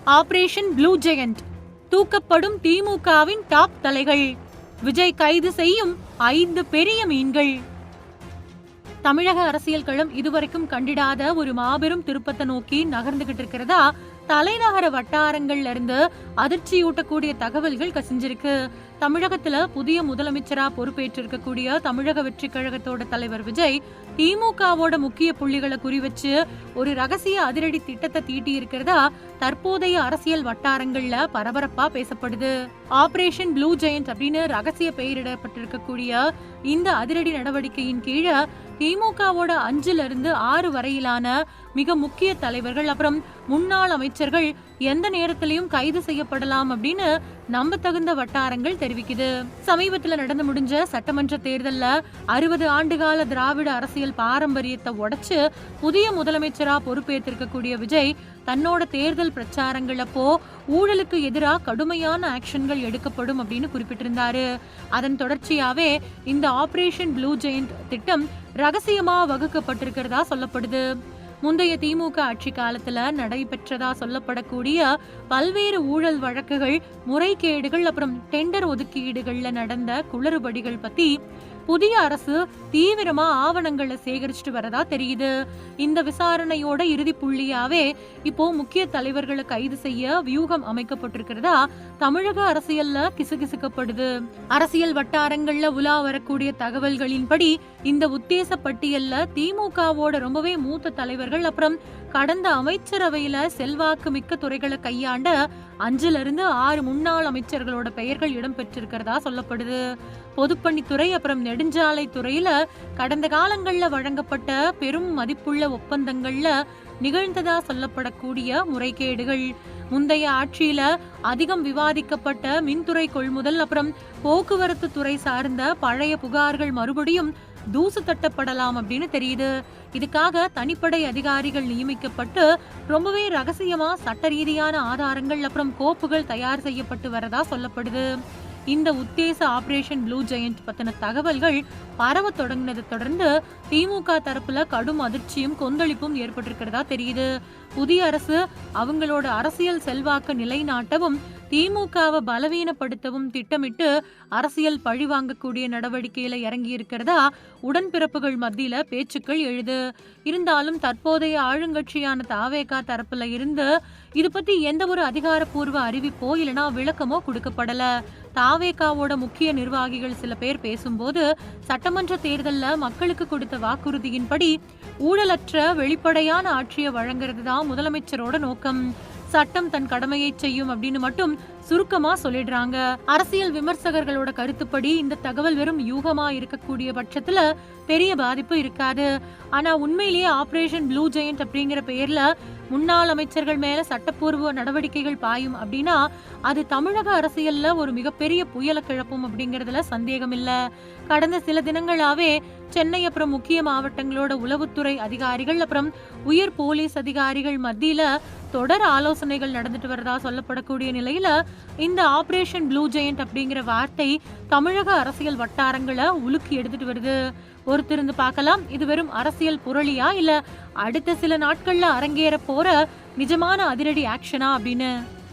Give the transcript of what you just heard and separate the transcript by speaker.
Speaker 1: Operation blue giant, தூக்கப்படும் திமுகவின் top தலைகள், விஜய் கைது செய்யும் 5 பெரிய மீன்கள். தமிழக அரசியல் களம் இதுவரைக்கும் கண்டிடாத ஒரு மாபெரும் திருப்பத்தை நோக்கி நகர்ந்துகிட்டு இருக்கிறதா தலைநகர வட்டாரங்கள்ல இருந்து அதிர்ச்சியூட்டக்கூடிய தகவல்கள் கசிஞ்சிருக்கு. தமிழகத்துல புதிய முதலமைச்சரா பொறுப்பேற்றிருக்கக்கூடிய தமிழக வெற்றி கழகத்தோட தலைவர் விஜய் திமுகவோட முக்கிய புள்ளிகளை குறிவச்சு ஒரு ரகசிய அதிரடி திட்டத்தை தீட்டி இருக்கிறதா தற்போதைய அரசியல் வட்டாரங்கள்ல பரபரப்பா பேசப்படுது. ஆபரேஷன் ப்ளூ ஜெயண்ட் அப்படின்னு ரகசிய பெயரிடப்பட்டிருக்கக்கூடிய இந்த அதிரடி நடவடிக்கையின் கீழே திமுகவோட 5 வரையிலான மிக முக்கிய தலைவர்கள் அப்புறம் முன்னாள் அமைச்சர்கள் எந்த நேரத்திலையும் கைது செய்யப்படலாம் அப்படின்னு நம்ப தகுந்த வட்டாரங்கள் தெரிவிக்குது. சமீபத்துல நடந்து முடிஞ்ச சட்டமன்ற தேர்தல்ல 60 ஆண்டுகால திராவிட அரசியல் பாரம்பரியத்தை உடைச்சு புதிய முதலமைச்சரா பொறுப்பேற்றிருக்கக்கூடிய விஜய் தன்னோட தேர்தல் பிரச்சாரங்கள் அப்போ ஊழலுக்கு எதிராக கடுமையான ஆக்ஷன்கள் எடுக்கப்படும் அப்படின்னு குறிப்பிட்டிருந்தாரு. அதன் தொடர்ச்சியாவே இந்த ஆபரேஷன் ப்ளூ ஜெயண்ட் திட்டம் ரகசியமா வகுக்கப்பட்டிருக்கிறதா சொல்லப்படுது. முந்தைய திமுக ஆட்சி காலத்துல நடைபெற்றதா சொல்லப்படக்கூடிய பல்வேறு ஊழல் வழக்குகள், முறைகேடுகள் அப்புறம் டெண்டர் ஒதுக்கீடுகள்ல நடந்த குளறுபடிகள் பத்தி புதிய அரசு தீவிரமா ஆவணங்களை சேகரிச்சுட்டு வரதா தெரியுது. இந்த விசாரணையோட இறுதி புள்ளியாவே இப்போ முக்கிய தலைவர்களை கைது செய்ய வியூகம் அமைக்கப்பட்டிருக்கிறதா தமிழக அரசியல்ல கிசுகிசுக்கப்படுது. அரசியல் வட்டாரங்கள்ல உலா வரக்கூடிய தகவல்களின்படி இந்த உத்தேச பட்டியல்ல திமுகவோட ரொம்பவே மூத்த தலைவர்கள் அப்புறம் கடந்த அமைச்சரவையில செல்வாக்கு மிக்க துறைகளை கையாண்ட 5 முன்னாள் அமைச்சர்களோட பெயர்கள் இடம்பெற்றிருக்கிறதா சொல்லப்படுது. பொதுப்பணித்துறை அப்புறம் நெடுஞ்சாலை துறையில கடந்த காலங்கள்ல வழங்கப்பட்ட பெரும் மதிப்புள்ள ஒப்பந்தங்கள்ல நிகழ்ந்ததா சொல்லப்படக்கூடிய முறைகேடுகள், முந்தைய ஆட்சியில அதிகம் விவாதிக்கப்பட்ட மின்துறை கொள்முதல் அப்புறம் போக்குவரத்து துறை சார்ந்த பழைய புகார்கள் மறுபடியும் தூசு தட்டப்படலாம் அப்படின்னு தெரியுது. இதுக்காக தனிப்படை அதிகாரிகள் நியமிக்கப்பட்டு ரொம்பவே ரகசியமா சட்ட ரீதியான ஆதாரங்கள் அப்புறம் கோப்புகள் தயார் செய்யப்பட்டு வரதா சொல்லப்படுது. இந்த உத்தேச ஆபரேஷன் ப்ளூ ஜெயண்ட் பத்தின தகவல்கள் பரவ தொடங்கினதை தொடர்ந்து திமுக தரப்புல கடும் அதிர்ச்சியும் கொந்தளிப்பும் ஏற்பட்டிருக்கிறதா தெரியுது. புதிய அரசு அவங்களோட அரசியல் செல்வாக்கு நிலைநாட்டவும் திமுகவை பலவீனப்படுத்தவும் திட்டமிட்டு அரசியல் பழி வாங்கக்கூடிய நடவடிக்கையில இறங்கி இருக்கிறதா உடன்பிறப்புகள் மத்தியில பேச்சுக்கள் எழுது. இருந்தாலும் தற்போதைய ஆளுங்கட்சியான தாவேகா தரப்புல இருந்து இது பத்தி எந்த ஒரு அதிகாரப்பூர்வ அறிவிப்போ இல்லனா விளக்கமோ கொடுக்கப்படல. தாவேகாவோட முக்கிய நிர்வாகிகள் சில பேர் பேசும்போது சட்டமன்ற தேர்தல்ல மக்களுக்கு கொடுத்த வாக்குறுதியின்படி ஊழலற்ற வெளிப்படையான ஆட்சியை வழங்குறது தான் முதலமைச்சரோட நோக்கம், சட்டம் தன் கடமையை செய்யும் அப்படின்னு மட்டும் சுருக்கமா சொல்லிடுறாங்க. அரசியல் விமர்சகர்களோட கருத்துப்படி இந்த தகவல் வெறும் யூகமா இருக்கக்கூடிய பட்சத்துல பெரிய பாதிப்பு இருக்காது. ஆனா உண்மையிலேயே ஆபரேஷன் ப்ளூ ஜெயண்ட் அப்படிங்கிற பெயர்ல முன்னாள் அமைச்சர்கள் மேல சட்டப்பூர்வ நடவடிக்கைகள் பாயும் அப்படின்னா அது தமிழக அரசியல்ல ஒரு மிகப்பெரிய புயலை கிளப்பும் அப்படிங்கறதுல சந்தேகம் இல்ல. கடந்த சில தினங்களாவே சென்னை அப்புறம் முக்கிய மாவட்டங்களோட உளவுத்துறை அதிகாரிகள் அப்புறம் உயர் போலீஸ் அதிகாரிகள் மத்தியில தொடர் ஆலோசனைகள் நடந்துட்டு வரதா சொல்லப்படக்கூடிய நிலையில இந்த ஆபரேஷன் ப்ளூ ஜெயண்ட் அப்படிங்கிற வார்த்தை தமிழக அரசியல் வட்டாரங்களை உலுக்கி எடுத்துட்டு வருது. ஒருத்திருந்து பார்க்கலாம் இது வெறும் அரசியல் புரளியா இல்ல அடுத்த சில நாட்கள்ல அரங்கேற போற நிஜமான அதிரடி ஆக்ஷனா அப்படின்னு.